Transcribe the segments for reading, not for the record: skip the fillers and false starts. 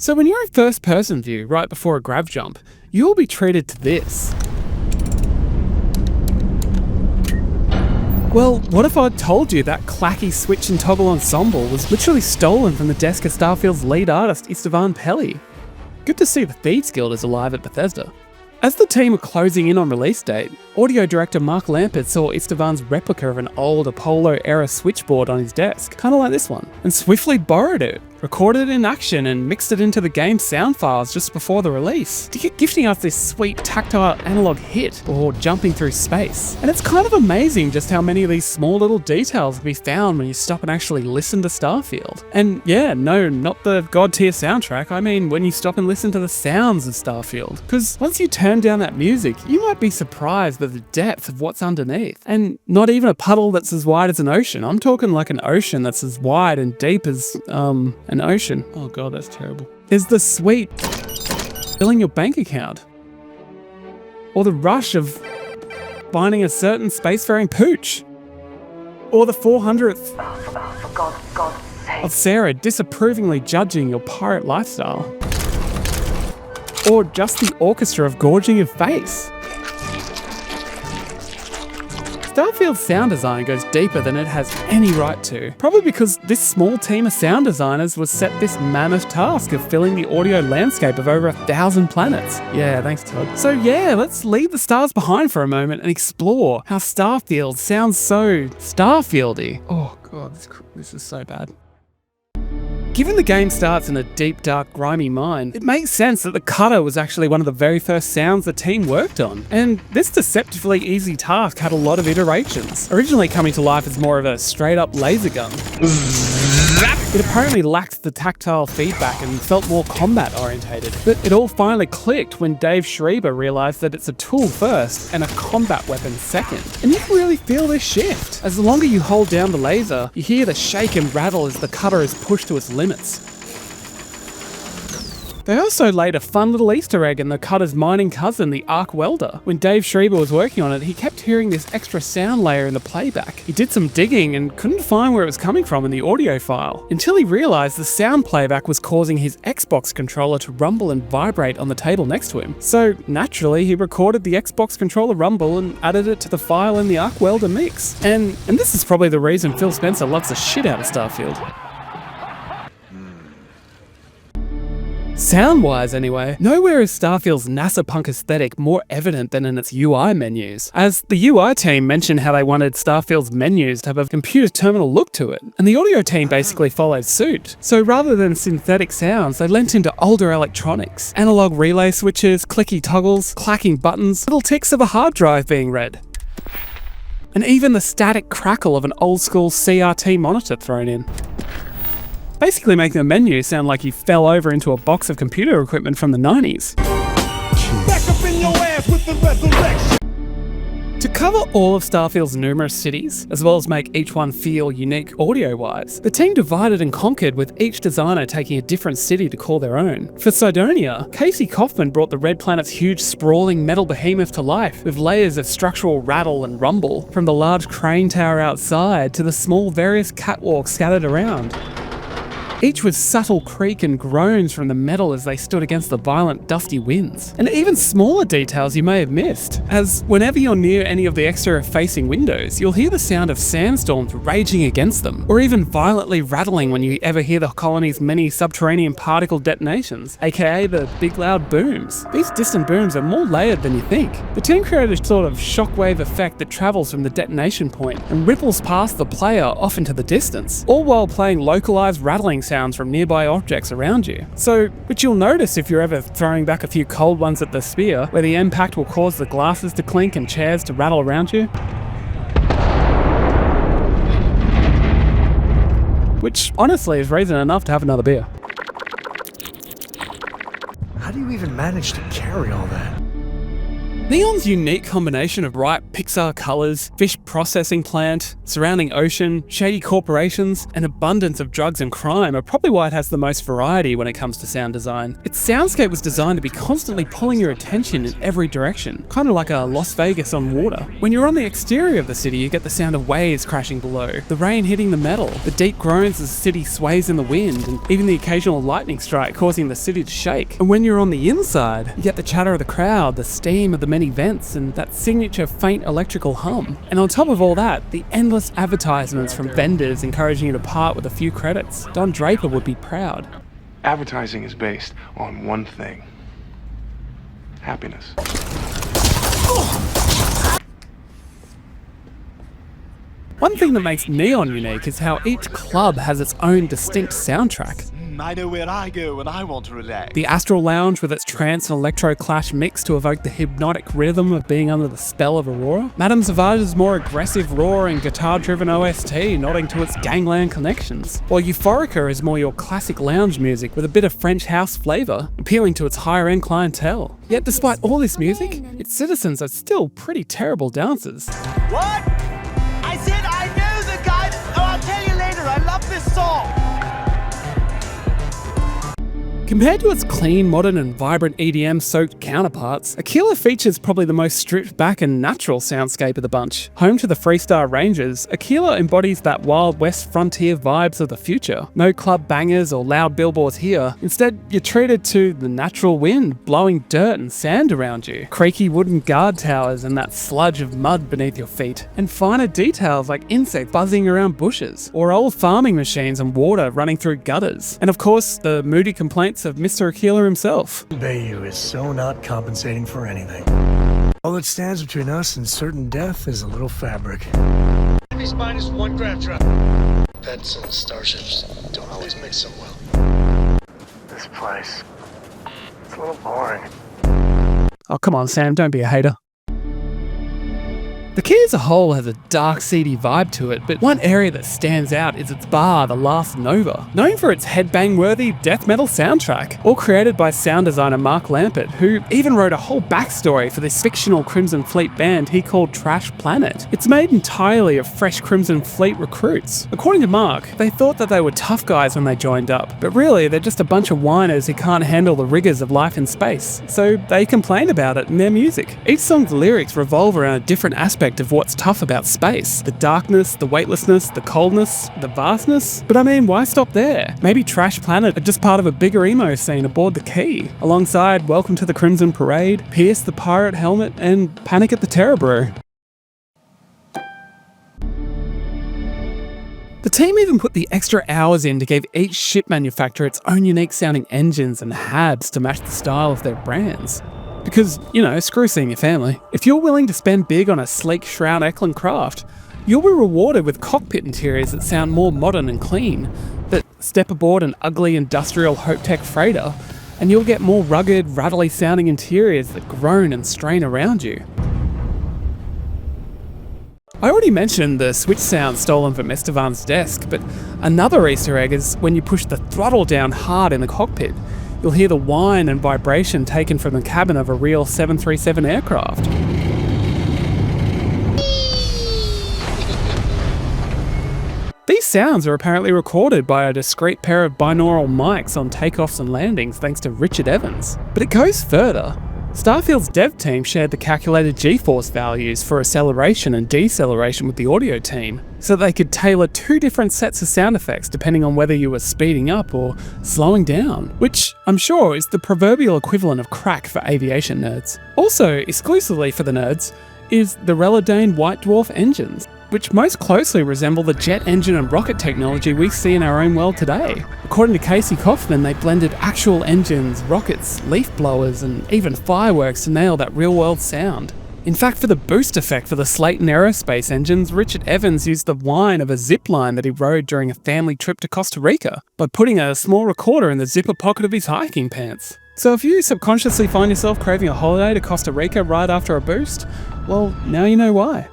So when you're in first person view right before a grav jump, you'll be treated to this. Well, what if I'd told you that clacky switch and toggle ensemble was literally stolen from the desk of Starfield's lead artist, Istvan Pelli? Good to see the Thieves Guild is alive at Bethesda. As the team were closing in on release date, audio director Mark Lampert saw Istvan's replica of an old Apollo-era switchboard on his desk, kind of like this one, and swiftly borrowed it, recorded it in action, and mixed it into the game's sound files just before the release, gifting us this sweet tactile analog hit before jumping through space. And it's kind of amazing just how many of these small little details can be found when you stop and actually listen to Starfield. And yeah, no, not the god tier soundtrack, I mean when you stop and listen to the sounds of Starfield. Because once you turn down that music, you might be surprised at the depth of what's underneath. And not even a puddle that's as wide as an ocean. I'm talking like an ocean that's as wide and deep as, an ocean. Oh god, that's terrible. There's the sweet filling your bank account. Or the rush of finding a certain spacefaring pooch. Or the 400th of Sarah disapprovingly judging your pirate lifestyle. Or just the orchestra of gorging your face. Starfield's sound design goes deeper than it has any right to, probably because this small team of sound designers was set this mammoth task of filling the audio landscape of over 1,000 planets. Yeah, thanks Todd. So yeah, let's leave the stars behind for a moment and explore how Starfield sounds so Starfieldy. Oh god, this is so bad. Given the game starts in a deep, dark, grimy mine, it makes sense that the cutter was actually one of the very first sounds the team worked on. And this deceptively easy task had a lot of iterations, originally coming to life as more of a straight-up laser gun. It apparently lacked the tactile feedback and felt more combat-orientated, but it all finally clicked when Dave Schreiber realised that it's a tool first and a combat weapon second. And you can really feel this shift. As the longer you hold down the laser, you hear the shake and rattle as the cutter is pushed to its limits. They also laid a fun little Easter egg in the cutter's mining cousin, the arc welder. When Dave Schreiber was working on it, he kept hearing this extra sound layer in the playback. He did some digging and couldn't find where it was coming from in the audio file, until he realised the sound playback was causing his Xbox controller to rumble and vibrate on the table next to him. So naturally, he recorded the Xbox controller rumble and added it to the file in the arc welder mix. And this is probably the reason Phil Spencer loves the shit out of Starfield. Sound-wise anyway, nowhere is Starfield's NASA punk aesthetic more evident than in its UI menus, as the UI team mentioned how they wanted Starfield's menus to have a computer terminal look to it, and the audio team basically followed suit. So rather than synthetic sounds, they lent into older electronics, analog relay switches, clicky toggles, clacking buttons, little ticks of a hard drive being read, and even the static crackle of an old-school CRT monitor thrown in. Basically making the menu sound like you fell over into a box of computer equipment from the 90s. Back up in your ass with the resurrection. To cover all of Starfield's numerous cities, as well as make each one feel unique audio-wise, the team divided and conquered, with each designer taking a different city to call their own. For Cydonia, Casey Kaufman brought the Red Planet's huge sprawling metal behemoth to life, with layers of structural rattle and rumble, from the large crane tower outside to the small various catwalks scattered around. Each with subtle creak and groans from the metal as they stood against the violent, dusty winds. And even smaller details you may have missed, as whenever you're near any of the exterior-facing windows, you'll hear the sound of sandstorms raging against them, or even violently rattling when you ever hear the colony's many subterranean particle detonations, aka the big loud booms. These distant booms are more layered than you think. The team created a sort of shockwave effect that travels from the detonation point and ripples past the player off into the distance, all while playing localized rattling sounds from nearby objects around you. So, which you'll notice if you're ever throwing back a few cold ones at the sphere, where the impact will cause the glasses to clink and chairs to rattle around you. Which, honestly, is reason enough to have another beer. How do you even manage to carry all that? Neon's unique combination of bright Pixar colors, fish processing plant, surrounding ocean, shady corporations, and abundance of drugs and crime are probably why it has the most variety when it comes to sound design. Its soundscape was designed to be constantly pulling your attention in every direction, kind of like a Las Vegas on water. When you're on the exterior of the city, you get the sound of waves crashing below, the rain hitting the metal, the deep groans as the city sways in the wind, and even the occasional lightning strike causing the city to shake. And when you're on the inside, you get the chatter of the crowd, the steam of the many vents, and that signature faint electrical hum. And on top of all that, the endless advertisements from vendors encouraging you to part with a few credits. Don Draper would be proud. Advertising is based on one thing: happiness. One thing that makes Neon unique is how each club has its own distinct soundtrack. I know where I go when I want to relax. The Astral Lounge with its trance and electro clash mix to evoke the hypnotic rhythm of being under the spell of Aurora. Madame Savage's more aggressive roaring guitar-driven OST nodding to its gangland connections. While Euphorica is more your classic lounge music with a bit of French house flavour, appealing to its higher-end clientele. Yet despite all this music, its citizens are still pretty terrible dancers. What? I said I know the guy. Oh, I'll tell you later. I love this song. Compared to its clean, modern and vibrant EDM-soaked counterparts, Akila features probably the most stripped back and natural soundscape of the bunch. Home to the Freestar Rangers, Akila embodies that Wild West frontier vibes of the future. No club bangers or loud billboards here. Instead, you're treated to the natural wind blowing dirt and sand around you, creaky wooden guard towers and that sludge of mud beneath your feet, and finer details like insects buzzing around bushes, or old farming machines and water running through gutters. And of course, the moody complaints of Mr. Akila himself. Bayou is so not compensating for anything. All that stands between us and certain death is a little fabric. Enemies -1 grav drop. Pets and starships don't always mix so well. This place, it's a little boring. Oh, come on, Sam, don't be a hater. The key as a whole has a dark, seedy vibe to it, but one area that stands out is its bar, the Last Nova. Known for its headbang-worthy death metal soundtrack, all created by sound designer Mark Lampert, who even wrote a whole backstory for this fictional Crimson Fleet band he called Trash Planet. It's made entirely of fresh Crimson Fleet recruits. According to Mark, they thought that they were tough guys when they joined up, but really they're just a bunch of whiners who can't handle the rigors of life in space, so they complain about it in their music. Each song's lyrics revolve around a different aspect of what's tough about space. The darkness, the weightlessness, the coldness, the vastness. But I mean, why stop there? Maybe Trash Planet are just part of a bigger emo scene aboard the Key, alongside Welcome to the Crimson Parade, Pierce the Pirate Helmet, and Panic at the Terror Brew. The team even put the extra hours in to give each ship manufacturer its own unique sounding engines and Habs to match the style of their brands. Because, you know, screw seeing your family. If you're willing to spend big on a sleek Shroud Eklund craft, you'll be rewarded with cockpit interiors that sound more modern and clean. But step aboard an ugly industrial Hope-Tech freighter, and you'll get more rugged, rattly sounding interiors that groan and strain around you. I already mentioned the switch sound stolen from Estevan's desk, but another Easter egg is when you push the throttle down hard in the cockpit, you'll hear the whine and vibration taken from the cabin of a real 737 aircraft. These sounds are apparently recorded by a discreet pair of binaural mics on takeoffs and landings thanks to Richard Evans. But it goes further. Starfield's dev team shared the calculated G-force values for acceleration and deceleration with the audio team, so they could tailor two different sets of sound effects depending on whether you were speeding up or slowing down, which I'm sure is the proverbial equivalent of crack for aviation nerds. Also, exclusively for the nerds, is the Reladane White Dwarf engines, which most closely resemble the jet engine and rocket technology we see in our own world today. According to Casey Kaufman, they blended actual engines, rockets, leaf blowers, and even fireworks to nail that real-world sound. In fact, for the boost effect for the Slayton Aerospace engines, Richard Evans used the whine of a zip line that he rode during a family trip to Costa Rica by putting a small recorder in the zipper pocket of his hiking pants. So if you subconsciously find yourself craving a holiday to Costa Rica right after a boost, well, now you know why.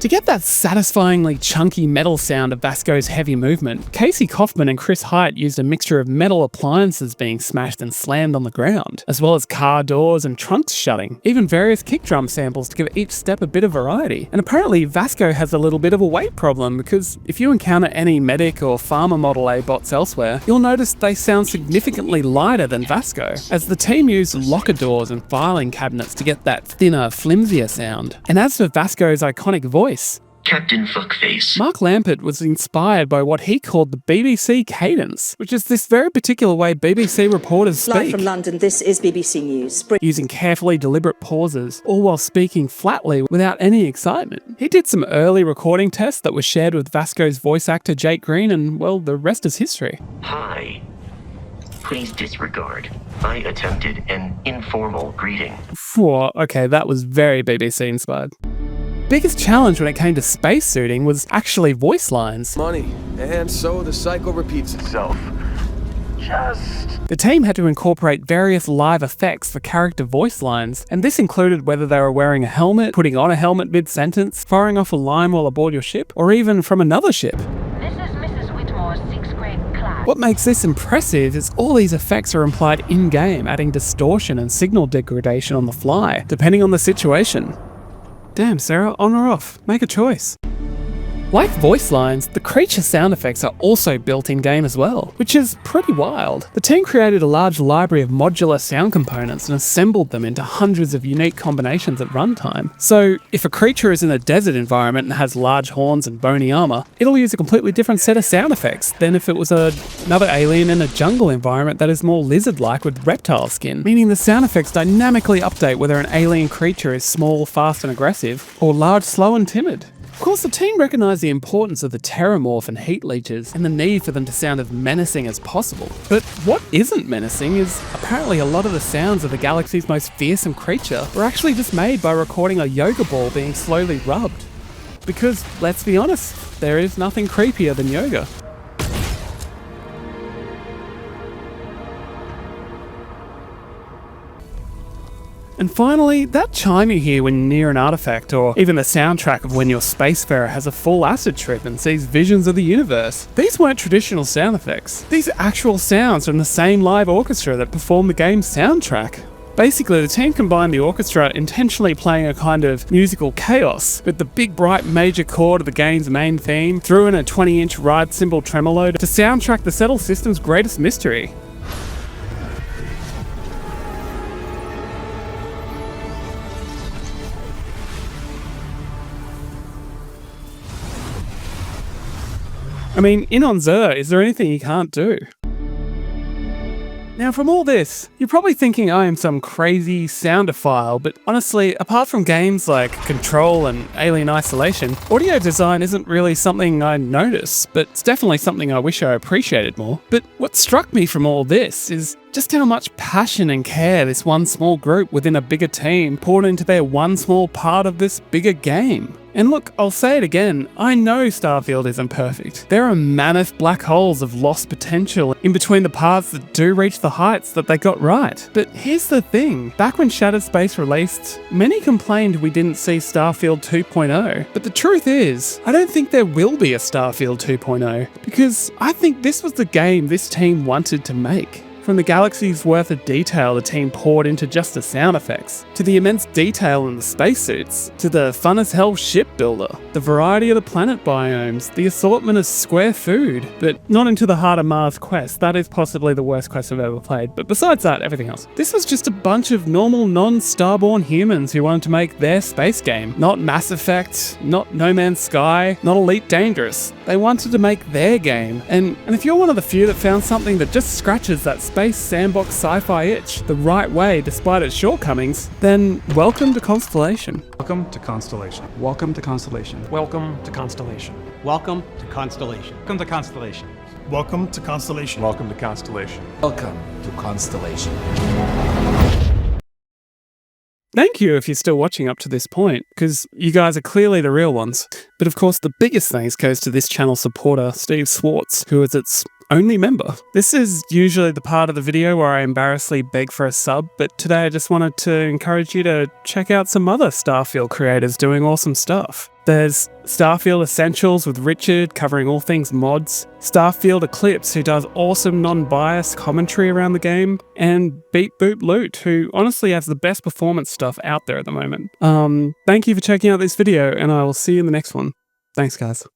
To get that satisfyingly chunky metal sound of Vasco's heavy movement, Casey Kaufman and Chris Hite used a mixture of metal appliances being smashed and slammed on the ground, as well as car doors and trunks shutting, even various kick drum samples to give each step a bit of variety. And apparently Vasco has a little bit of a weight problem, because if you encounter any medic or farmer Model A bots elsewhere, you'll notice they sound significantly lighter than Vasco, as the team used locker doors and filing cabinets to get that thinner, flimsier sound. And as for Vasco's iconic voice, Captain Fuckface. Mark Lampert was inspired by what he called the BBC cadence, which is this very particular way BBC reporters speak. Live from London, this is BBC News. Using carefully deliberate pauses, all while speaking flatly without any excitement. He did some early recording tests that were shared with Vasco's voice actor Jake Green, and well, the rest is history. Hi. Please disregard. I attempted an informal greeting. Phew, okay, that was very BBC inspired. Biggest challenge when it came to spacesuiting was actually voice lines. Money, and so the cycle repeats itself. The team had to incorporate various live effects for character voice lines, and this included whether they were wearing a helmet, putting on a helmet mid-sentence, firing off a line while aboard your ship, or even from another ship. This is Mrs. Whitmore's 6th grade class. What makes this impressive is all these effects are implied in-game, adding distortion and signal degradation on the fly, depending on the situation. Damn, Sarah, on or off? Make a choice. Like voice lines, the creature sound effects are also built in-game as well, which is pretty wild. The team created a large library of modular sound components and assembled them into hundreds of unique combinations at runtime. So, if a creature is in a desert environment and has large horns and bony armor, it'll use a completely different set of sound effects than if it was another alien in a jungle environment that is more lizard-like with reptile skin, meaning the sound effects dynamically update whether an alien creature is small, fast and aggressive, or large, slow and timid. Of course, the team recognised the importance of the terramorph and heat leeches and the need for them to sound as menacing as possible. But what isn't menacing is apparently a lot of the sounds of the galaxy's most fearsome creature were actually just made by recording a yoga ball being slowly rubbed. Because, let's be honest, there is nothing creepier than yoga. And finally, that chime you hear when near an artifact, or even the soundtrack of when your spacefarer has a full acid trip and sees visions of the universe. These weren't traditional sound effects. These are actual sounds from the same live orchestra that performed the game's soundtrack. Basically, the team combined the orchestra intentionally playing a kind of musical chaos, with the big bright major chord of the game's main theme, threw in a 20-inch ride cymbal tremolo to soundtrack the Settle system's greatest mystery. I mean, in on Xur, is there anything you can't do? Now from all this, you're probably thinking I am some crazy soundophile, but honestly, apart from games like Control and Alien Isolation, audio design isn't really something I notice, but it's definitely something I wish I appreciated more. But what struck me from all this is just how much passion and care this one small group within a bigger team poured into their one small part of this bigger game. And look, I'll say it again, I know Starfield isn't perfect. There are mammoth black holes of lost potential in between the paths that do reach the heights that they got right. But here's the thing, back when Shattered Space released, many complained we didn't see Starfield 2.0. But the truth is, I don't think there will be a Starfield 2.0, because I think this was the game this team wanted to make. From the galaxy's worth of detail the team poured into just the sound effects, to the immense detail in the spacesuits, to the fun as hell ship builder, the variety of the planet biomes, the assortment of square food, but not into the Heart of Mars quest. That is possibly the worst quest I've ever played, but besides that, everything else. This was just a bunch of normal non-starborn humans who wanted to make their space game. Not Mass Effect, not No Man's Sky, not Elite Dangerous. They wanted to make their game, and if you're one of the few that found something that just scratches that space sandbox sci-fi itch the right way despite its shortcomings, then welcome to Constellation. Welcome to Constellation. Welcome to Constellation. Welcome to Constellation. Welcome to Constellation. Welcome to Constellation. Welcome to Constellation. Welcome to Constellation. Welcome to Constellation. Thank you if you're still watching up to this point, because you guys are clearly the real ones. But of course, the biggest thanks goes to this channel supporter, Steve Swartz, who is its only member. This is usually the part of the video where I embarrassingly beg for a sub, but today I just wanted to encourage you to check out some other Starfield creators doing awesome stuff. There's Starfield Essentials with Richard covering all things mods, Starfield Eclipse who does awesome non-biased commentary around the game, and Beat Boop Loot who honestly has the best performance stuff out there at the moment. Thank you for checking out this video and I will see you in the next one. Thanks guys.